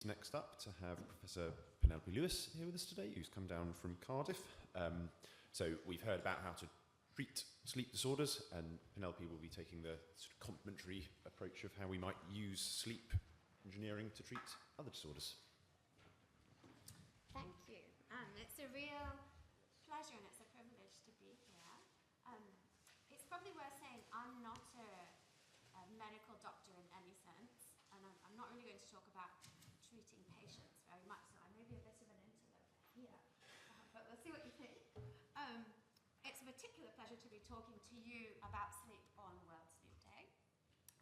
Next up to have Professor Penelope Lewis here with us today, who's come down from Cardiff. So we've heard about how to treat sleep disorders, and Penelope will be taking the sort of complementary approach of how we might use sleep engineering to treat other disorders. Thank you. It's a real pleasure and it's a privilege to be here. It's probably worth saying I'm not a medical doctor in any sense, and I'm not really going to talk about treating patients very much, so I may be a bit of an interloper here, but we'll see what you think. It's a particular pleasure to be talking to you about sleep on World Sleep Day,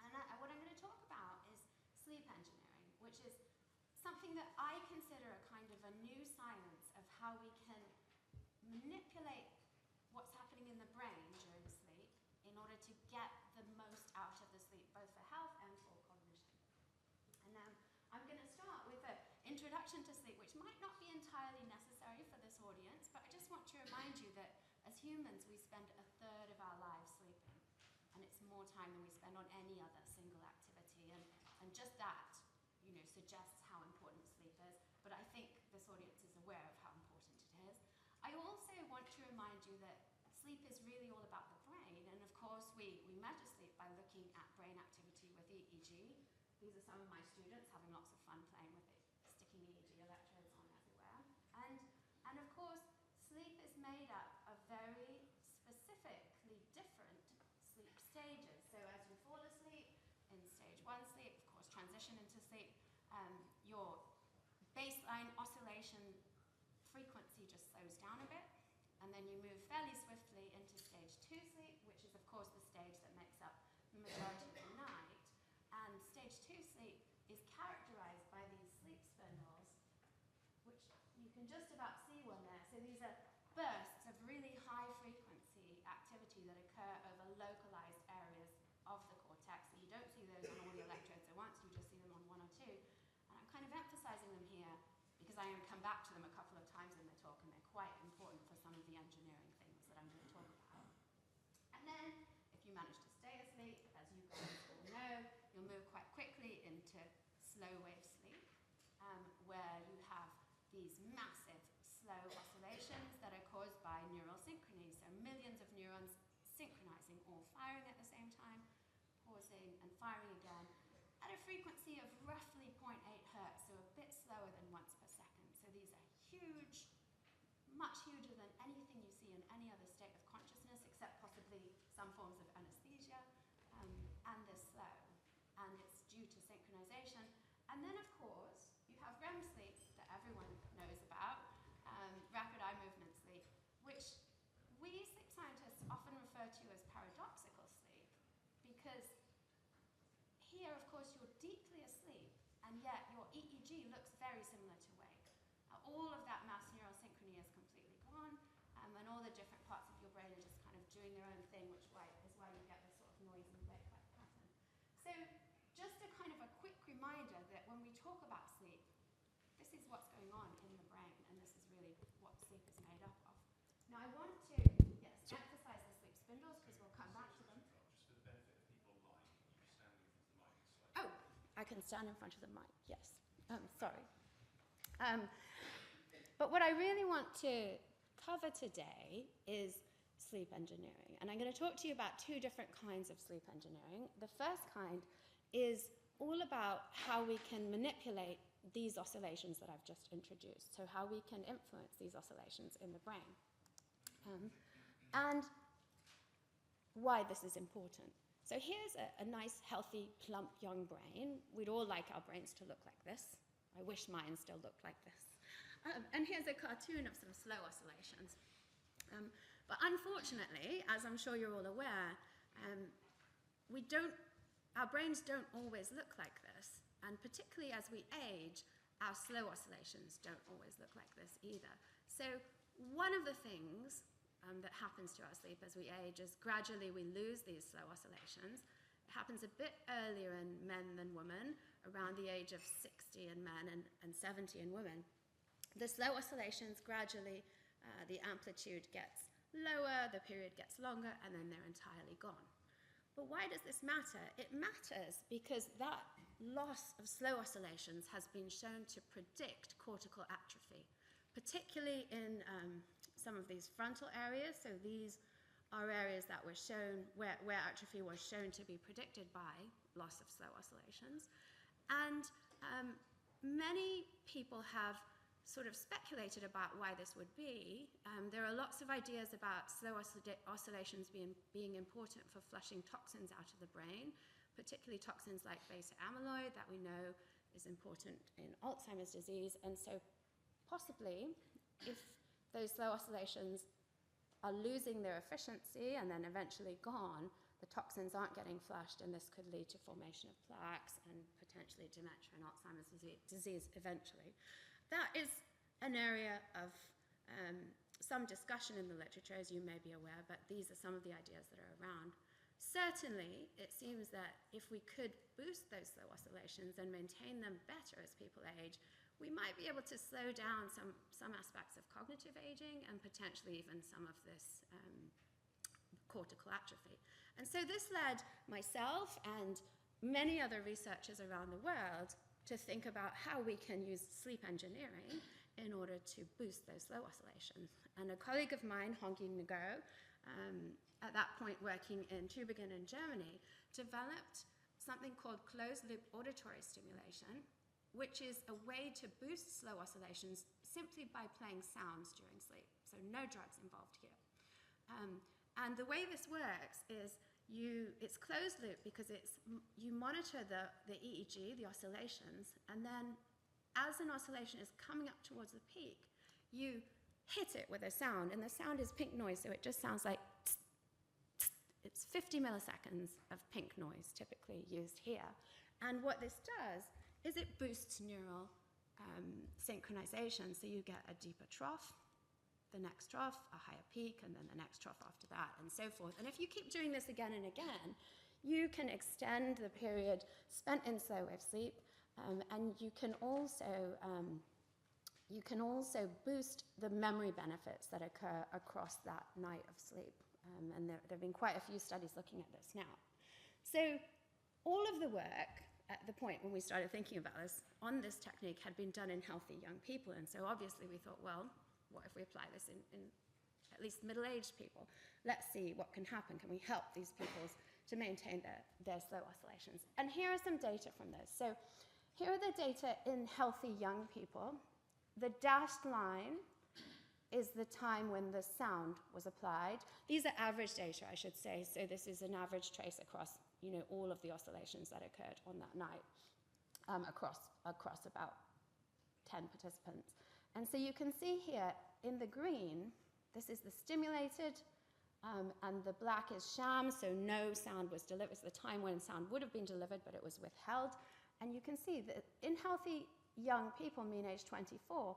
and what I'm going to talk about is sleep engineering, which is something that I consider a kind of a new science of how we can manipulate what's happening in the brain during sleep in order to get the most out of the sleep, both for health and for cognition. And I'm going to start with an introduction to sleep, which might not be entirely necessary for this audience, but I just want to remind you that as humans, we spend a third of our lives sleeping, and it's more time than we spend on any other single activity, and just that, suggests how important sleep is, but I think this audience is aware of how important it is. I also want to remind you that sleep is really all about the brain, and of course we measure sleep by looking at brain activity with EEG. These are some of my students having lots of fun playing with it, sticking EEG electrodes on everywhere. And of course, sleep is made up of very specifically different sleep stages. So as you fall asleep, in stage 1 sleep, of course, transition into sleep, your baseline oscillation frequency just slows down a bit, and then you move fairly swiftly into stage 2 sleep, which is of course the stage that makes up the majority of the night. And stage 2 sleep is characterized by these sleep spindles, which you can just about see one there. So these are bursts of really high frequency activity that occur over localized areas of the cortex. So you don't see those on all the electrodes at once, you just see them on 1 or 2. And I'm kind of emphasizing them here because I'm going to come back to them a couple of times in the talk, and they're quite important for some of the engineering things that I'm going to talk about. And then, if you manage to stay asleep, as you guys all know, you'll move quite quickly into slow wave sleep, where you have these massive slow oscillations that are caused by neural synchrony. So millions of neurons synchronizing, all firing at the same time, pausing and firing again, at a frequency of roughly 0.8 hertz, so a bit slower than once per second. So these are huge, much huger than anything you see in any other state of consciousness, except possibly some forms of anesthesia, and they're slow. And it's due to synchronization. And then, of course, you have REM sleep that everyone knows about, rapid eye movement sleep, which we sleep scientists often refer to as paradoxical sleep, because here, of course, you're deeply asleep, and yet your EEG looks very similar to wake. All of that mass neural synchrony is completely gone, and all the different parts of your brain are just kind of doing their own thing, which is why you get this sort of noisy wake-like pattern. So just a kind of a quick reminder that when we talk about sleep, this is what's going on in the brain, and this is really what sleep is made up of. Now I want to, emphasize the sleep spindles, because we'll come back to them. Just for the benefit of people like you standing in front of the mic. Oh, I can stand in front of the mic, yes. Sorry. But what I really want to cover today is sleep engineering. And I'm going to talk to you about 2 different kinds of sleep engineering. The first kind is all about how we can manipulate these oscillations that I've just introduced, so how we can influence these oscillations in the brain, and why this is important. So here's a nice, healthy, plump, young brain. We'd all like our brains to look like this. I wish mine still looked like this. And here's a cartoon of some slow oscillations. But unfortunately, as I'm sure you're all aware, our brains don't always look like this. And particularly as we age, our slow oscillations don't always look like this either. So one of the things that happens to our sleep as we age is gradually we lose these slow oscillations. It happens a bit earlier in men than women, around the age of 60 in men and 70 in women. The slow oscillations gradually, the amplitude gets lower, the period gets longer, and then they're entirely gone. But why does this matter? It matters because that loss of slow oscillations has been shown to predict cortical atrophy, particularly in some of these frontal areas. So these are areas that were shown where atrophy was shown to be predicted by loss of slow oscillations. And many people have sort of speculated about why this would be. There are lots of ideas about slow oscillations being important for flushing toxins out of the brain, particularly toxins like beta amyloid that we know is important in Alzheimer's disease. And so possibly, if those slow oscillations are losing their efficiency and then eventually gone, the toxins aren't getting flushed, and this could lead to formation of plaques and potentially dementia and Alzheimer's disease eventually. That is an area of some discussion in the literature, as you may be aware, but these are some of the ideas that are around. Certainly, it seems that if we could boost those slow oscillations and maintain them better as people age, we might be able to slow down some aspects of cognitive aging and potentially even some of this cortical atrophy. And so this led myself and many other researchers around the world to think about how we can use sleep engineering in order to boost those slow oscillations. And a colleague of mine, Hongi Ngo, at that point working in Tübingen in Germany, developed something called closed-loop auditory stimulation, which is a way to boost slow oscillations simply by playing sounds during sleep. So no drugs involved here. And the way this works is it's closed loop because you monitor the EEG, the oscillations, and then as an oscillation is coming up towards the peak, you hit it with a sound, and the sound is pink noise, so it just sounds like tss, tss. It's 50 milliseconds of pink noise typically used here. And what this does is it boosts neural synchronization, so you get a deeper trough, the next trough, a higher peak, and then the next trough after that, and so forth. And if you keep doing this again and again, you can extend the period spent in slow wave sleep, and you can also boost the memory benefits that occur across that night of sleep. And there have been quite a few studies looking at this now. So all of the work at the point when we started thinking about this on this technique had been done in healthy young people, and so obviously we thought, well, what if we apply this in at least middle-aged people? Let's see what can happen. Can we help these people to maintain their slow oscillations? And here are some data from this. So here are the data in healthy young people. The dashed line is the time when the sound was applied. These are average data, I should say. So this is an average trace across, all of the oscillations that occurred on that night, across about 10 participants. And so you can see here in the green, this is the stimulated, and the black is sham, so no sound was delivered. It's the time when sound would have been delivered, but it was withheld. And you can see that in healthy young people, mean age 24,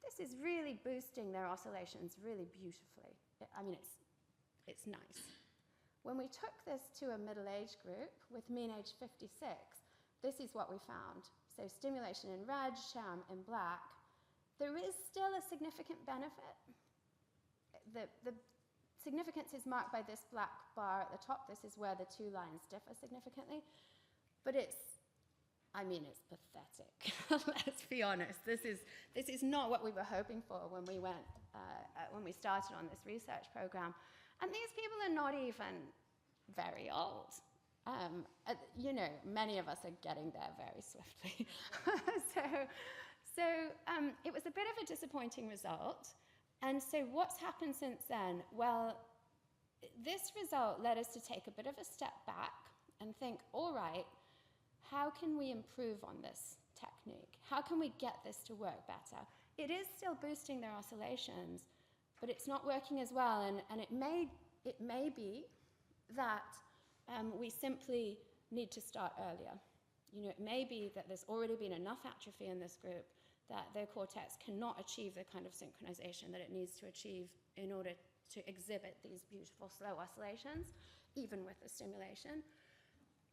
this is really boosting their oscillations really beautifully. It's nice. When we took this to a middle-aged group with mean age 56, this is what we found. So stimulation in red, sham in black. There is still a significant benefit. The significance is marked by this black bar at the top. This is where the two lines differ significantly. But it's pathetic. Let's be honest. This is not what we were hoping for when we started on this research program. And these people are not even very old. Many of us are getting there very swiftly. So it was a bit of a disappointing result. And so what's happened since then? Well, this result led us to take a bit of a step back and think, all right, how can we improve on this technique? How can we get this to work better? It is still boosting their oscillations, but it's not working as well. And it may be that we simply need to start earlier. It may be that there's already been enough atrophy in this group that their cortex cannot achieve the kind of synchronization that it needs to achieve in order to exhibit these beautiful slow oscillations, even with the stimulation.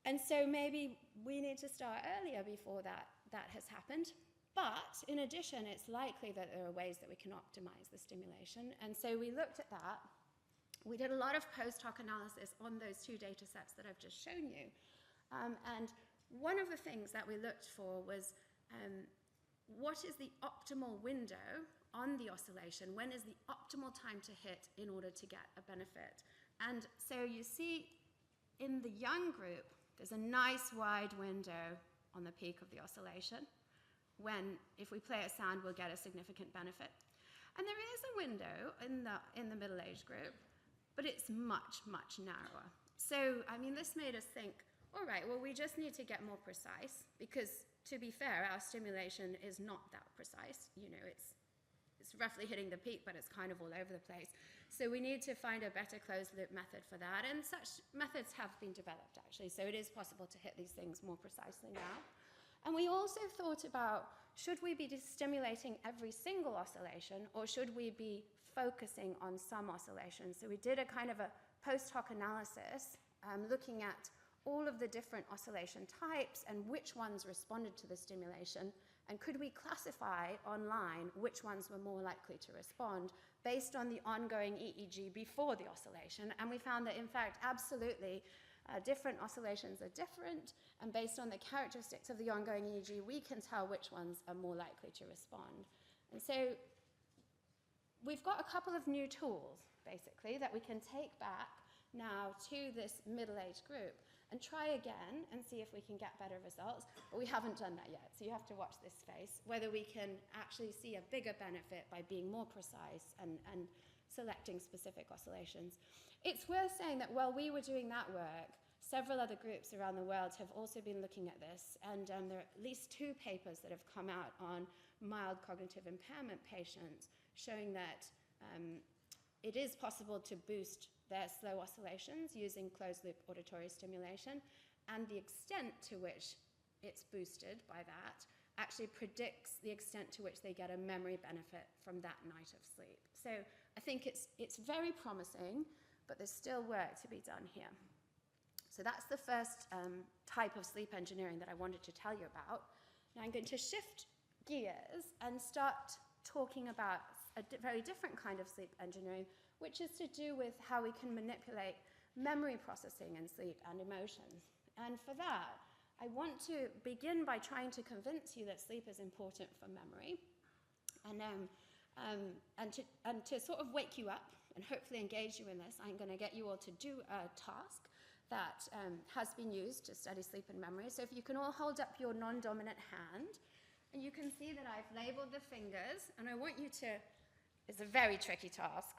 And so maybe we need to start earlier before that has happened. But in addition, it's likely that there are ways that we can optimize the stimulation. And so we looked at that. We did a lot of post hoc analysis on those two data sets that I've just shown you. And one of the things that we looked for was what is the optimal window on the oscillation? When is the optimal time to hit in order to get a benefit? And so you see in the young group, there's a nice wide window on the peak of the oscillation, when if we play a sound, we'll get a significant benefit. And there is a window in the middle-aged group, but it's much, much narrower. So, I mean, this made us think, all right, well, we just need to get more precise, because to be fair, our stimulation is not that precise. You know, it's roughly hitting the peak, but it's kind of all over the place. So we need to find a better closed-loop method for that, and such methods have been developed, actually. So it is possible to hit these things more precisely now. And we also thought about, should we be stimulating every single oscillation, or should we be focusing on some oscillations? So we did a kind of a post hoc analysis, looking at all of the different oscillation types and which ones responded to the stimulation, and could we classify online which ones were more likely to respond based on the ongoing EEG before the oscillation. And we found that, in fact, absolutely, different oscillations are different, and based on the characteristics of the ongoing EEG, we can tell which ones are more likely to respond. And so we've got a couple of new tools, basically, that we can take back now to this middle-aged group and try again and see if we can get better results. But we haven't done that yet, so you have to watch this space, whether we can actually see a bigger benefit by being more precise and selecting specific oscillations. It's worth saying that while we were doing that work, several other groups around the world have also been looking at this, and there are at least 2 papers that have come out on mild cognitive impairment patients showing that it is possible to boost their slow oscillations using closed-loop auditory stimulation, and the extent to which it's boosted by that actually predicts the extent to which they get a memory benefit from that night of sleep. So I think it's very promising, but there's still work to be done here. So that's the first type of sleep engineering that I wanted to tell you about. Now I'm going to shift gears and start talking about a very different kind of sleep engineering, which is to do with how we can manipulate memory processing in sleep and emotions. And for that, I want to begin by trying to convince you that sleep is important for memory, and to sort of wake you up and hopefully engage you in this. I'm going to get you all to do a task that has been used to study sleep and memory. So if you can all hold up your non-dominant hand, and you can see that I've labeled the fingers, and I want you to, it's a very tricky task.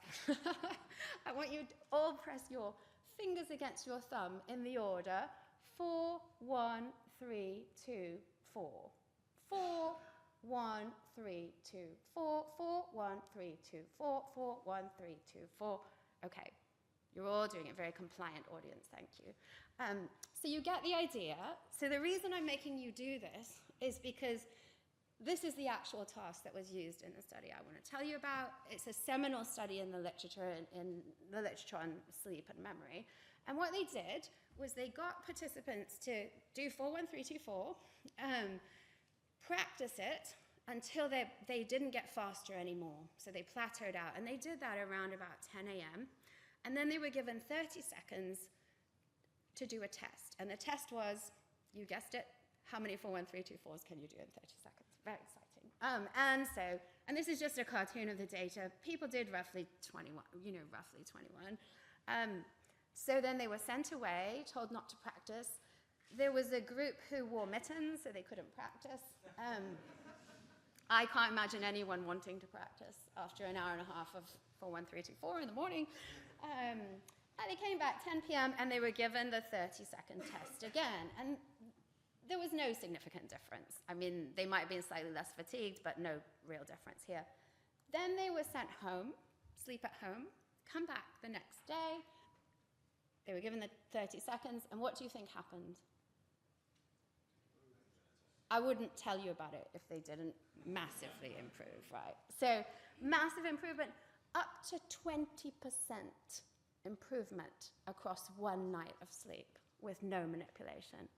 I want you to all press your fingers against your thumb in the order 4, 1, 3, 2, 4. 4, 1, 3, 2, 4, 4, 1, 3, 2, 4, 4, 1, 3, 2, 4. Okay, you're all doing it, very compliant audience, thank you. So you get the idea. So the reason I'm making you do this is because this is the actual task that was used in the study I want to tell you about. It's a seminal study in the literature on sleep and memory. And what they did was they got participants to do 4, 1, 3, 2, 4, practice it until they didn't get faster anymore. So they plateaued out. And they did that around about 10 a.m. And then they were given 30 seconds to do a test. And the test was, you guessed it, how many 4, 1, 3, 2, 4s can you do in 30 seconds? Very exciting. And this is just a cartoon of the data. People did roughly 21. So then they were sent away, told not to practice. There was a group who wore mittens, so they couldn't practice. I can't imagine anyone wanting to practice after an hour and a half of 4, 1, 3, 2, 4 in the morning. And they came back 10 p.m. and they were given the 30-second test again. And there was no significant difference. I mean, they might have been slightly less fatigued, but no real difference here. Then they were sent home, sleep at home, come back the next day. They were given the 30 seconds, and what do you think happened? I wouldn't tell you about it if they didn't massively improve, right? So massive improvement, up to 20% improvement across one night of sleep with no manipulation.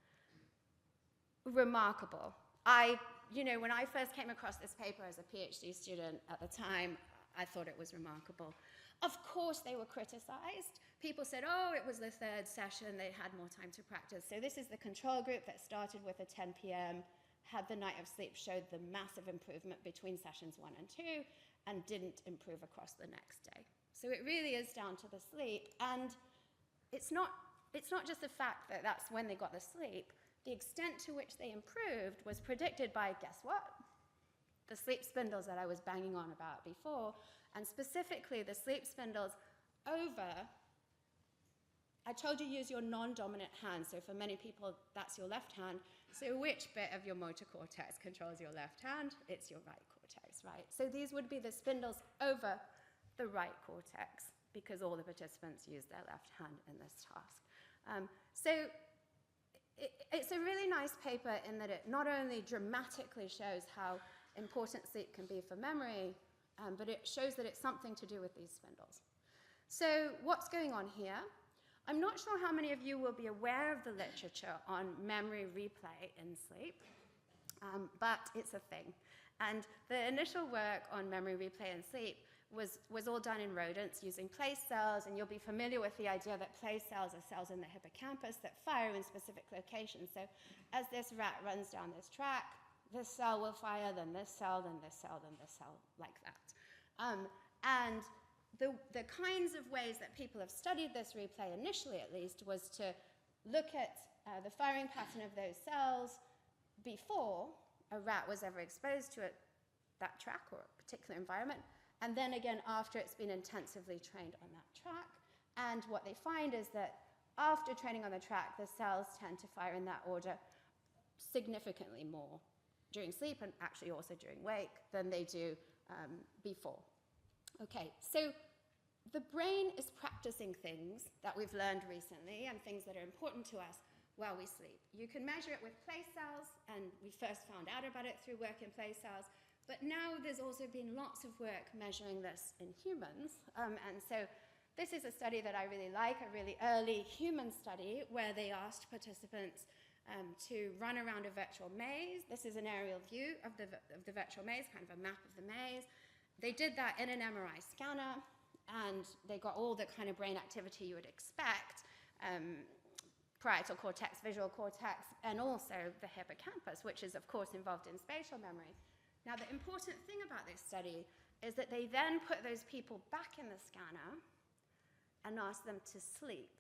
Remarkable. When I first came across this paper as a PhD student at the time, I thought it was remarkable. Of course, they were criticized people said, oh, it was the third session, they had more time to practice. So this is the control group that started with a 10 p.m., had the night of sleep, showed the massive improvement between sessions 1 and 2, and didn't improve across the next day. So it really is down to the sleep, and it's not just the fact that that's when they got the sleep. The extent to which they improved was predicted by, guess what? The sleep spindles that I was banging on about before, and specifically the sleep spindles over, I told you use your non-dominant hand, so for many people that's your left hand. So which bit of your motor cortex controls your left hand? It's your right cortex, right? So these would be the spindles over the right cortex, because all the participants use their left hand in this task. So it's a really nice paper in that it not only dramatically shows how important sleep can be for memory, but it shows that it's something to do with these spindles. So what's going on here? I'm not sure how many of you will be aware of the literature on memory replay in sleep, but it's a thing. And the initial work on memory replay in sleep was all done in rodents using place cells, and you'll be familiar with the idea that place cells are cells in the hippocampus that fire in specific locations. So as this rat runs down this track, this cell will fire, then this cell, then this cell, then this cell, like that. And the kinds of ways that people have studied this replay, initially at least, was to look at the firing pattern of those cells before a rat was ever exposed to that track or a particular environment, and then again after it's been intensively trained on that track. And what they find is that after training on the track, the cells tend to fire in that order significantly more during sleep, and actually also during wake, than they do before. Okay, so the brain is practicing things that we've learned recently and things that are important to us while we sleep. You can measure it with place cells, and we first found out about it through work in place cells, but now there's also been lots of work measuring this in humans. And so this is a study that I really like, a really early human study where they asked participants to run around a virtual maze. This is an aerial view of the virtual maze, kind of a map of the maze. They did that in an MRI scanner, and they got all the kind of brain activity you would expect, parietal cortex, visual cortex, and also the hippocampus, which is, of course, involved in spatial memory. Now, the important thing about this study is that they then put those people back in the scanner and asked them to sleep.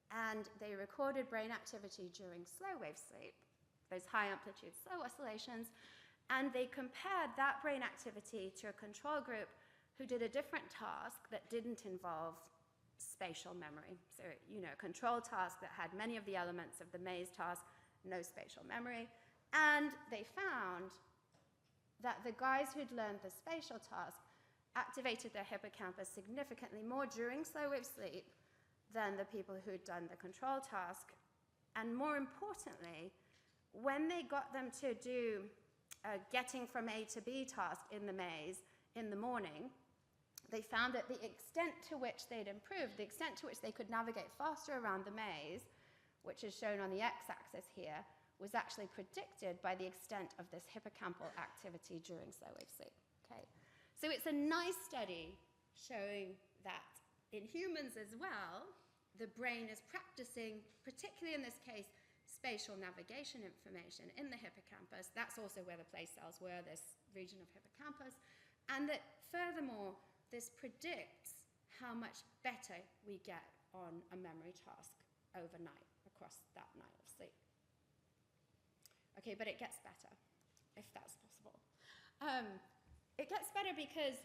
And they recorded brain activity during slow wave sleep, those high amplitude slow oscillations, and they compared that brain activity to a control group who did a different task that didn't involve spatial memory. So, you know, a control task that had many of the elements of the maze task, no spatial memory. And they found that the guys who'd learned the spatial task activated their hippocampus significantly more during slow wave sleep than the people who'd done the control task. And more importantly, when they got them to do a getting from A to B task in the maze in the morning, they found that the extent to which they'd improved, the extent to which they could navigate faster around the maze, which is shown on the x-axis here, was actually predicted by the extent of this hippocampal activity during slow wave sleep. Okay? So it's a nice study showing that in humans as well, the brain is practicing, particularly in this case, spatial navigation information in the hippocampus. That's also where the place cells were, this region of hippocampus. And that furthermore, this predicts how much better we get on a memory task overnight, across that night of sleep. Okay, but it gets better, if that's possible. It gets better because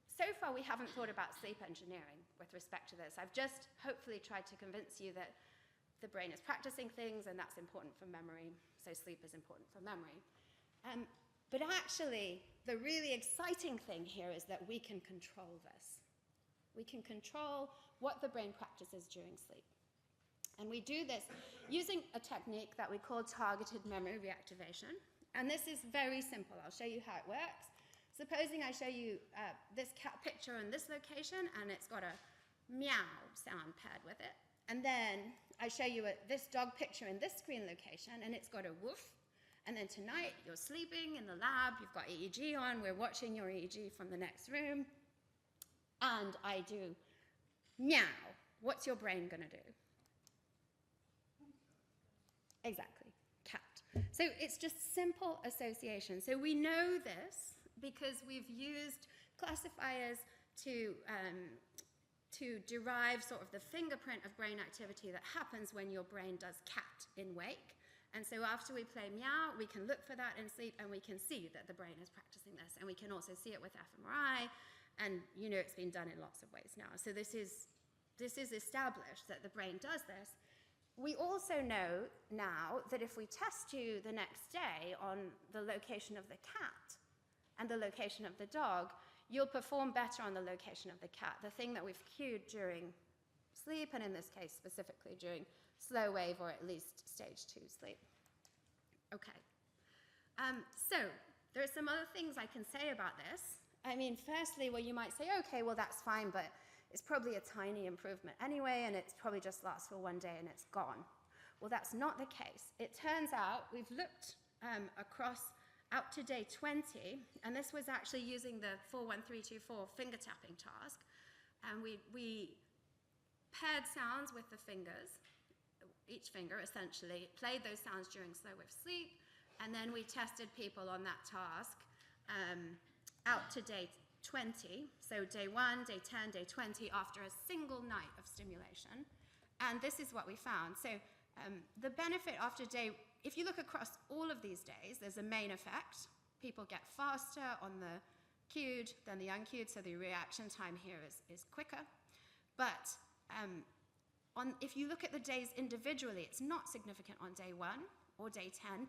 so far we haven't thought about sleep engineering with respect to this. I've just hopefully tried to convince you that the brain is practicing things and that's important for memory, so sleep is important for memory. But actually, the really exciting thing here is that we can control this. We can control what the brain practices during sleep. And we do this using a technique that we call targeted memory reactivation. And this is very simple. I'll show you how it works. Supposing I show you this cat picture in this location, and it's got a meow sound paired with it. And then I show you this dog picture in this screen location, and it's got a woof. And then tonight, you're sleeping in the lab, you've got EEG on, we're watching your EEG from the next room, and I do meow. what's your brain going to do? Exactly, cat. So it's just simple association. So we know this because we've used classifiers to derive sort of the fingerprint of brain activity that happens when your brain does cat in wake. And so after we play meow, we can look for that in sleep, and we can see that the brain is practicing this. And we can also see it with fMRI, and it's been done in lots of ways now. So this is established that the brain does this. We also know now that if we test you the next day on the location of the cat and the location of the dog, you'll perform better on the location of the cat, the thing that we've cued during sleep, and in this case specifically during slow wave or at least stage 2 sleep. Okay. So there are some other things I can say about this. I mean, firstly, well, you might say, okay, well, that's fine, but it's probably a tiny improvement anyway, and it's probably just lasts for one day and it's gone. Well, that's not the case. It turns out we've looked out to day 20, and this was actually using the 41324 finger tapping task, and we paired sounds with the fingers, each finger essentially, played those sounds during slow wave sleep, and then we tested people on that task out to day 20, so day 1, day 10, day 20, after a single night of stimulation. And this is what we found. So the benefit after if you look across all of these days, there's a main effect. People get faster on the cued than the uncued, so the reaction time here is quicker. But if you look at the days individually, it's not significant on day 1 or day 10,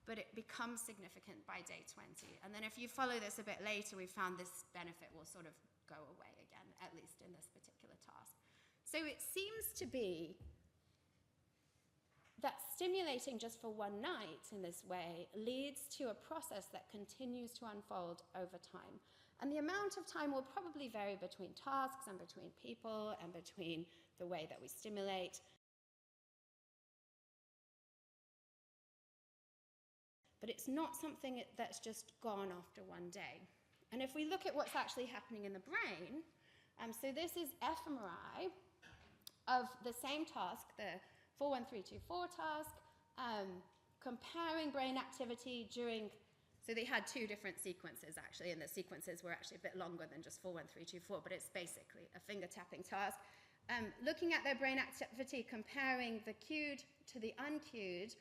but it becomes significant by day 20. And then if you follow this a bit later, we found this benefit will sort of go away again, at least in this particular task. So it seems to be that stimulating just for one night in this way leads to a process that continues to unfold over time. And the amount of time will probably vary between tasks and between people and between the way that we stimulate. But it's not something that's just gone after one day. And if we look at what's actually happening in the brain, so this is fMRI of the same task, the 41324 task, comparing brain activity during, so they had 2 different sequences actually, and the sequences were actually a bit longer than just 41324, but it's basically a finger tapping task. Looking at their brain activity, comparing the cued to the uncued,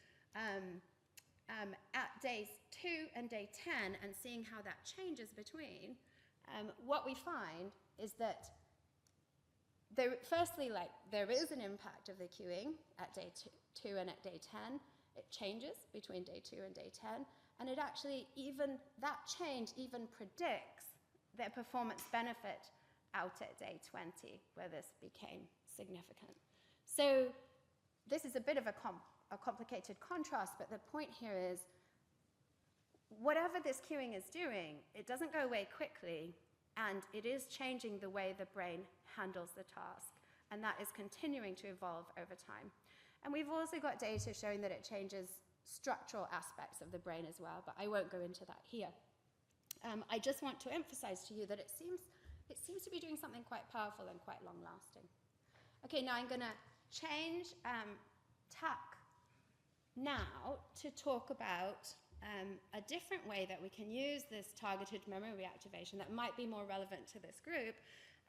at days 2 and day 10 and seeing how that changes between, what we find is that there is an impact of the cueing at day 2 and at day 10. It changes between day 2 and day 10, and it actually that change even predicts their performance benefit out at day 20, where this became significant. So this is a bit of a complicated contrast, but the point here is whatever this cueing is doing, it doesn't go away quickly, and it is changing the way the brain handles the task, and that is continuing to evolve over time. And we've also got data showing that it changes structural aspects of the brain as well, but I won't go into that here. I just want to emphasize to you that it seems to be doing something quite powerful and quite long-lasting. Okay, now I'm going to change tack now to talk about a different way that we can use this targeted memory reactivation that might be more relevant to this group.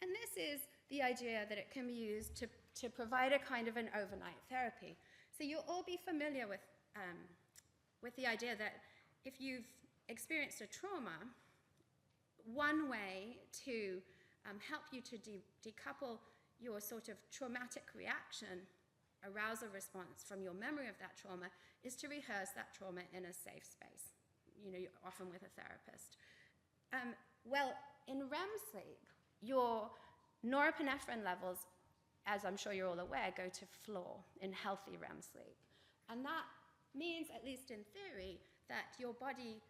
And this is the idea that it can be used to provide a kind of an overnight therapy. So you'll all be familiar with the idea that if you've experienced a trauma, one way to help you to decouple your sort of traumatic reaction, arousal response from your memory of that trauma, is to rehearse that trauma in a safe space, often with a therapist. Well, in REM sleep, your norepinephrine levels, as I'm sure you're all aware, go to floor in healthy REM sleep. And that means, at least in theory, that your body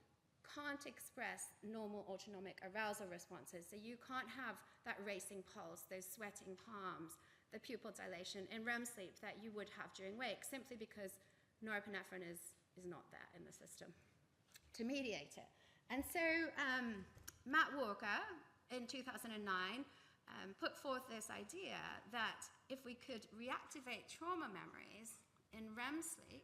can't express normal autonomic arousal responses. So you can't have that racing pulse, those sweating palms, the pupil dilation in REM sleep that you would have during wake, simply because norepinephrine is not there in the system to mediate it. And so Matt Walker, in 2009, put forth this idea that if we could reactivate trauma memories in REM sleep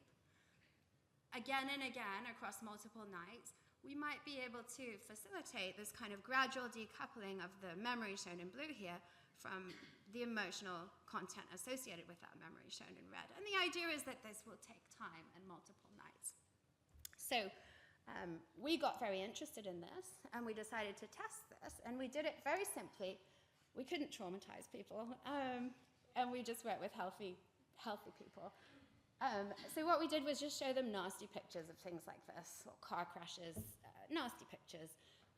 again and again across multiple nights, we might be able to facilitate this kind of gradual decoupling of the memory shown in blue here from the emotional content associated with that memory shown in red. And the idea is that this will take time and multiple nights. So we got very interested in this, and we decided to test this, and we did it very simply. We couldn't traumatize people, and we just went with healthy people. So what we did was just show them nasty pictures of things like this, or car crashes, nasty pictures,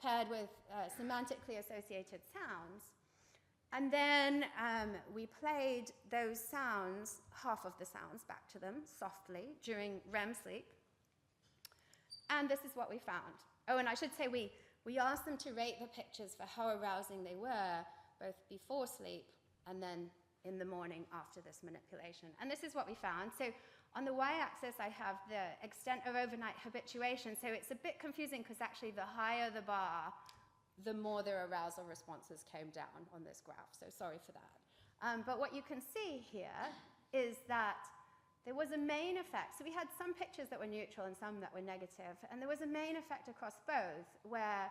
paired with semantically associated sounds. And then we played those sounds, half of the sounds, back to them softly during REM sleep. And this is what we found. Oh, and I should say we asked them to rate the pictures for how arousing they were, both before sleep and then in the morning after this manipulation. And this is what we found. So on the y-axis, I have the extent of overnight habituation. So it's a bit confusing because actually the higher the bar, the more their arousal responses came down on this graph. So sorry for that. But what you can see here is that there was a main effect. So we had some pictures that were neutral and some that were negative. And there was a main effect across both where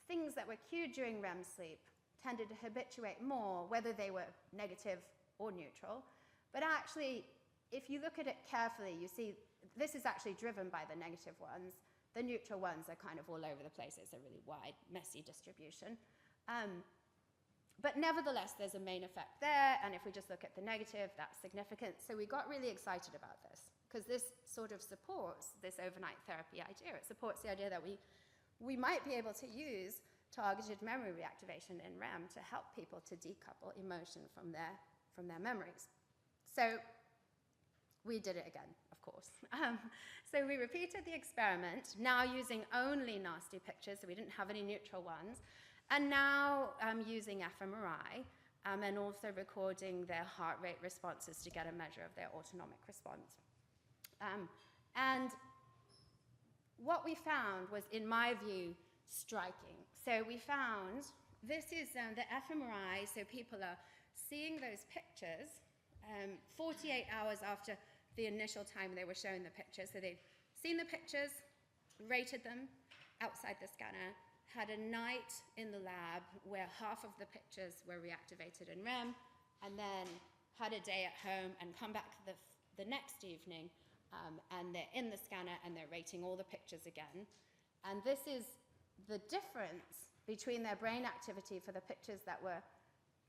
things that were cued during REM sleep tended to habituate more, whether they were negative or neutral. But actually, if you look at it carefully, you see this is actually driven by the negative ones. The neutral ones are kind of all over the place. It's a really wide, messy distribution. But nevertheless, there's a main effect there, and if we just look at the negative, that's significant. So we got really excited about this, because this sort of supports this overnight therapy idea. It supports the idea that we might be able to use targeted memory reactivation in REM to help people to decouple emotion from their memories. So we did it again, of course. So we repeated the experiment, now using only nasty pictures, so we didn't have any neutral ones, and now using fMRI, and also recording their heart rate responses to get a measure of their autonomic response. And what we found was, in my view, striking. So we found, this is the fMRI, so people are seeing those pictures 48 hours after the initial time they were shown the pictures. So they'd seen the pictures, rated them outside the scanner, had a night in the lab where half of the pictures were reactivated in REM, and then had a day at home and come back the next evening, and they're in the scanner and they're rating all the pictures again. And this is the difference between their brain activity for the pictures that were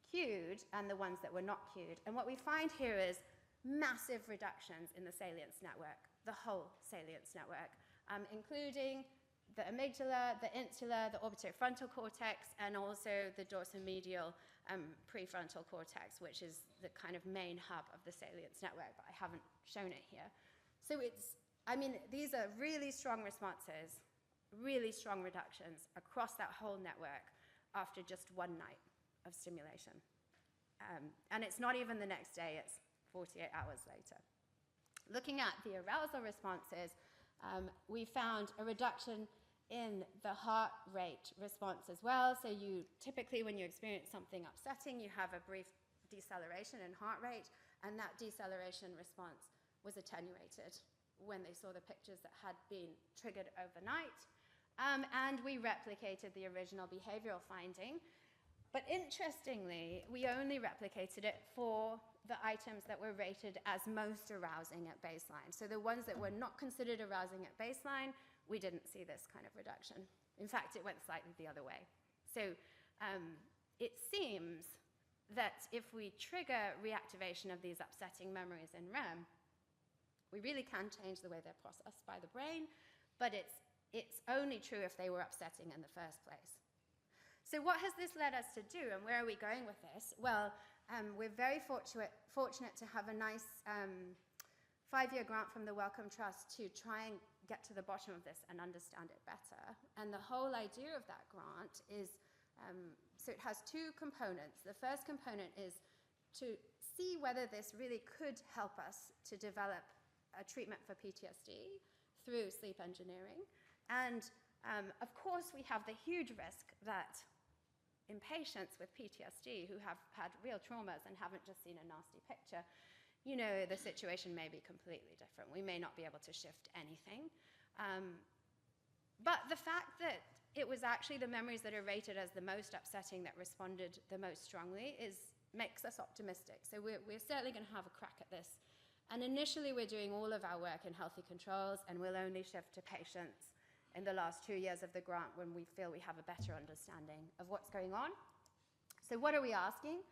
cued and the ones that were not cued. And what we find here is massive reductions in the salience network, the whole salience network, including the amygdala, the insula, the orbitofrontal cortex, and also the dorsomedial prefrontal cortex, which is the kind of main hub of the salience network, but I haven't shown it here. So these are really strong responses, really strong reductions across that whole network after just one night of stimulation. And it's not even the next day, it's 48 hours later. Looking at the arousal responses, we found a reduction in the heart rate response as well. So you typically, when you experience something upsetting, you have a brief deceleration in heart rate, and that deceleration response was attenuated when they saw the pictures that had been triggered overnight. And we replicated the original behavioral finding. But interestingly, we only replicated it for the items that were rated as most arousing at baseline. So the ones that were not considered arousing at baseline, we didn't see this kind of reduction. In fact, it went slightly the other way. So it seems that if we trigger reactivation of these upsetting memories in REM, we really can change the way they're processed by the brain, but it's only true if they were upsetting in the first place. So what has this led us to do, and where are we going with this? Well, we're very fortunate to have a nice 5-year grant from the Wellcome Trust to try and get to the bottom of this and understand it better. And the whole idea of that grant is, so it has two components. The first component is to see whether this really could help us to develop a treatment for PTSD through sleep engineering. And of course, we have the huge risk that in patients with PTSD who have had real traumas and haven't just seen a nasty picture, the situation may be completely different. We may not be able to shift anything. But the fact that it was actually the memories that are rated as the most upsetting that responded the most strongly makes us optimistic. So we're certainly going to have a crack at this. And initially, we're doing all of our work in healthy controls, and we'll only shift to patients in the last 2 years of the grant when we feel we have a better understanding of what's going on. So what are we asking?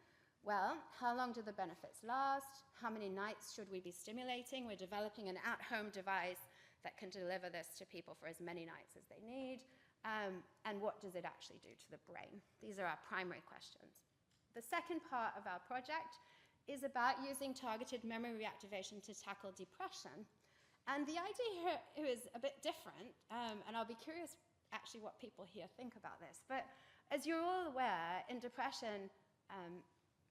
Well, how long do the benefits last? How many nights should we be stimulating? We're developing an at-home device that can deliver this to people for as many nights as they need. And what does it actually do to the brain? These are our primary questions. The second part of our project is about using targeted memory reactivation to tackle depression. And the idea here is a bit different, and I'll be curious actually what people here think about this. But as you're all aware, in depression,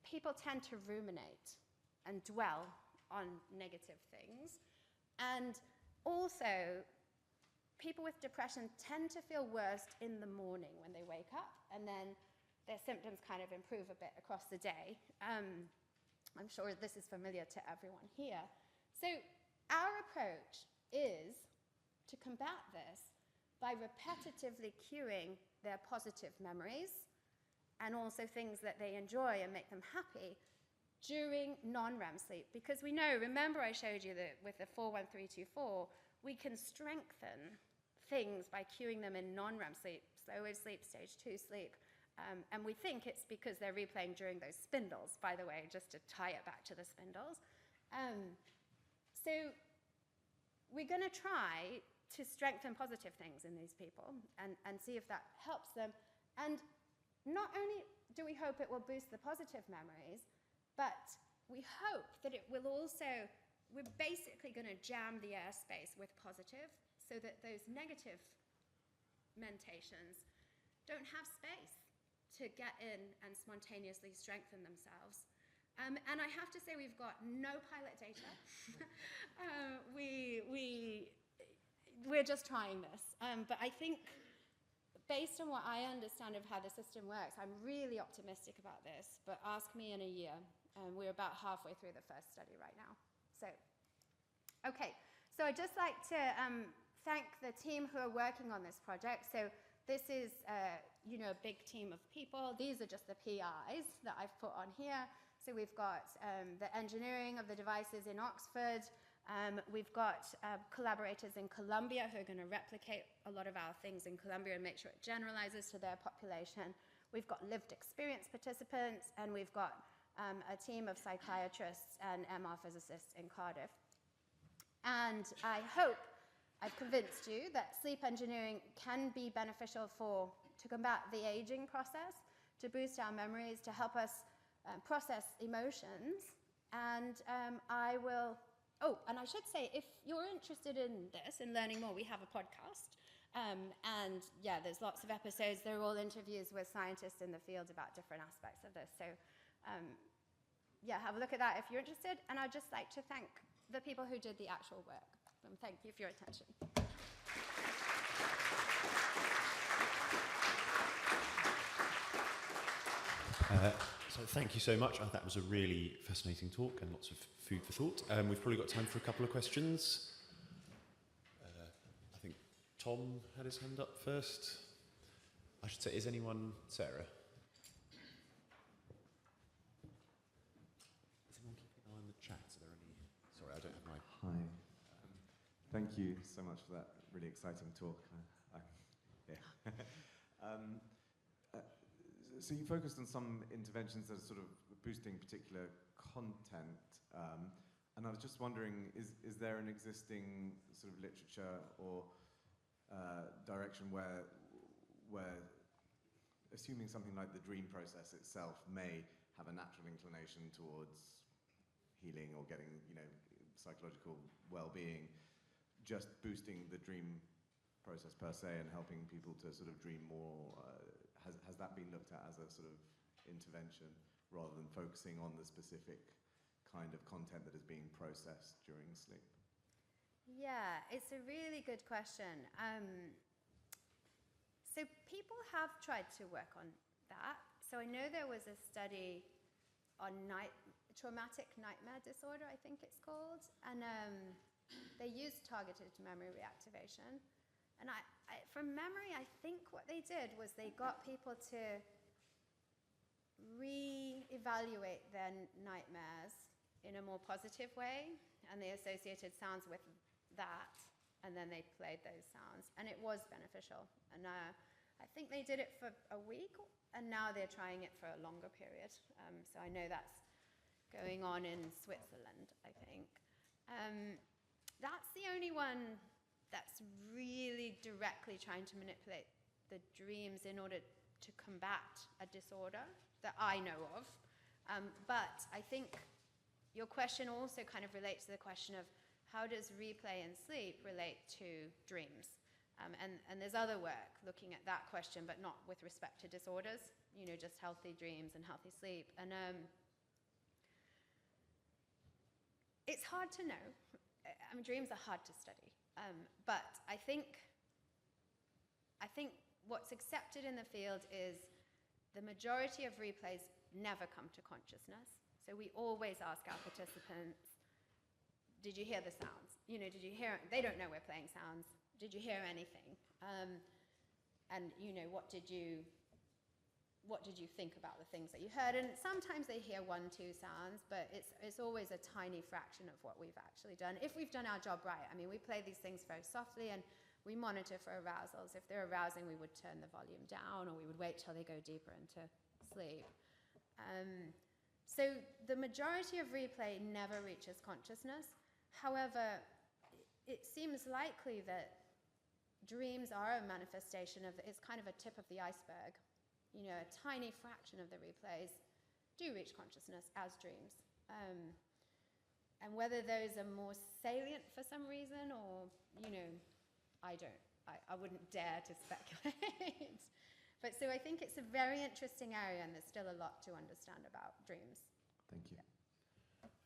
people tend to ruminate and dwell on negative things. And also, people with depression tend to feel worse in the morning when they wake up, and then their symptoms kind of improve a bit across the day. I'm sure this is familiar to everyone here. So our approach is to combat this by repetitively cueing their positive memories and also things that they enjoy and make them happy during non-REM sleep. Because we know, remember I showed you that with the 4-1-3-2-4, we can strengthen things by cueing them in non-REM sleep, slow wave sleep, stage 2 sleep. And we think it's because they're replaying during those spindles, by the way, just to tie it back to the spindles. So we're going to try to strengthen positive things in these people and see if that helps them. And not only do we hope it will boost the positive memories, but we hope that it will also, we're basically going to jam the airspace with positive so that those negative mentations don't have space to get in and spontaneously strengthen themselves. And I have to say we've got no pilot data. We're just trying this. But I think based on what I understand of how the system works, I'm really optimistic about this, but ask me in a year. We're about halfway through the first study right now. So, okay. So I'd just like to thank the team who are working on this project. So this is, a big team of people. These are just the PIs that I've put on here. So we've got the engineering of the devices in Oxford. We've got collaborators in Colombia who are going to replicate a lot of our things in Colombia and make sure it generalizes to their population. We've got lived experience participants, and we've got a team of psychiatrists and MR physicists in Cardiff. And I hope I've convinced you that sleep engineering can be beneficial to combat the aging process, to boost our memories, to help us process emotions. And and I should say, if you're interested in this and learning more, we have a podcast. And yeah, there's lots of episodes. They're all interviews with scientists in the field about different aspects of this. So yeah, have a look at that if you're interested. And I'd just like to thank the people who did the actual work. And thank you for your attention. So thank you so much. That was a really fascinating talk and lots of food for thought. We've probably got time for a couple of questions. I think Tom had his hand up first. I should say, is anyone... Sarah? Is anyone keeping an eye on the chat? Are there any... Sorry, I don't have my... Hi. Thank you so much for that really exciting talk. So you focused on some interventions that are sort of boosting particular content, and I was just wondering, is there an existing sort of literature or direction where assuming something like the dream process itself may have a natural inclination towards healing or getting, psychological well-being, just boosting the dream process per se and helping people to sort of dream more, has that been looked at as a sort of intervention rather than focusing on the specific kind of content that is being processed during sleep? Yeah, it's a really good question. So people have tried to work on that. So I know there was a study on traumatic nightmare disorder, I think it's called, and they used targeted memory reactivation. And from memory, I think what they did was they got people to re-evaluate their nightmares in a more positive way, and they associated sounds with that, and then they played those sounds, and it was beneficial. And I think they did it for a week, and now they're trying it for a longer period. So I know that's going on in Switzerland, I think. That's the only one that's really directly trying to manipulate the dreams in order to combat a disorder that I know of. But I think your question also kind of relates to the question of how does replay and sleep relate to dreams? And there's other work looking at that question, but not with respect to disorders, just healthy dreams and healthy sleep. And it's hard to know. I mean, dreams are hard to study. But I think what's accepted in the field is the majority of replays never come to consciousness. So we always ask our participants, did you hear the sounds? Did you hear, they don't know we're playing sounds. Did you hear anything? And what did you think about the things that you heard? And sometimes they hear 1, 2 sounds, but it's always a tiny fraction of what we've actually done. If we've done our job right, I mean, we play these things very softly and we monitor for arousals. If they're arousing, we would turn the volume down, or we would wait till they go deeper into sleep. So the majority of replay never reaches consciousness. However, it seems likely that dreams are a manifestation of, it's kind of a tip of the iceberg. A tiny fraction of the replays do reach consciousness as dreams. And whether those are more salient for some reason, or, I wouldn't dare to speculate. But so I think it's a very interesting area, and there's still a lot to understand about dreams. Thank you. Yeah.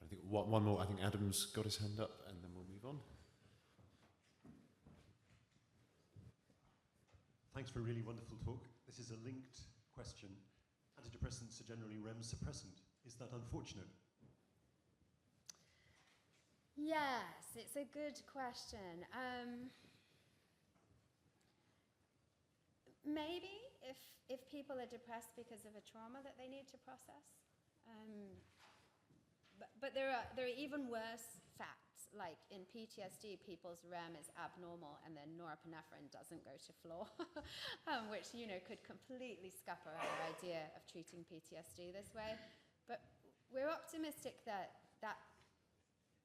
I think one more. I think Adam's got his hand up, and then we'll move on. Thanks for a really wonderful talk. This is a linked question. Antidepressants are generally REM suppressant. Is that unfortunate? Yes, it's a good question. Maybe if people are depressed because of a trauma that they need to process. But there are even worse facts, like in PTSD, people's REM is abnormal and their norepinephrine doesn't go to floor, which could completely scupper our idea of treating PTSD this way. But we're optimistic that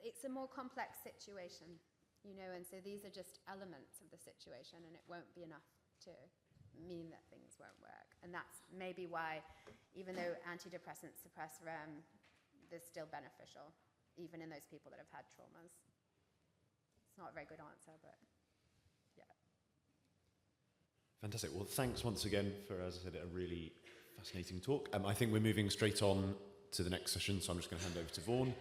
it's a more complex situation, and so these are just elements of the situation, and it won't be enough to mean that things won't work. And that's maybe why, even though antidepressants suppress REM, they're still beneficial, even in those people that have had traumas. It's not a very good answer, but yeah. Fantastic. Well, thanks once again for, as I said, a really fascinating talk. I think we're moving straight on to the next session, so I'm just going to hand over to Vaughan.